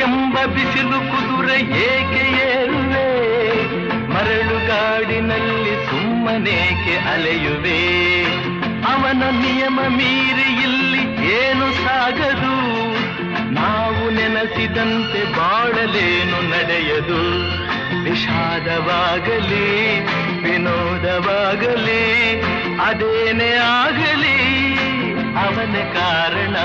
ಎಂಬ ಬಿಸಿಲು ಕುದುರೆ ಏಕೆ ಏರುವೆ, ಮರಳುಗಾಡಿನಲ್ಲಿ ಸುಮ್ಮನೇಕೆ ಅಲೆಯುವೆ. ಅವನ ನಿಯಮ ಮೀರಿ ಇಲ್ಲಿ ಏನು ಸಾಗದು, ನಾವು ನೆನಸಿದಂತೆ ಬಾಳಲೇನು ನಡೆಯದು. ವಿಷಾದವಾಗಲಿ ವಿನೋದವಾಗಲಿ ಅದೇನೇ ಆಗಲಿ ಅವನ ಕಾರಣ.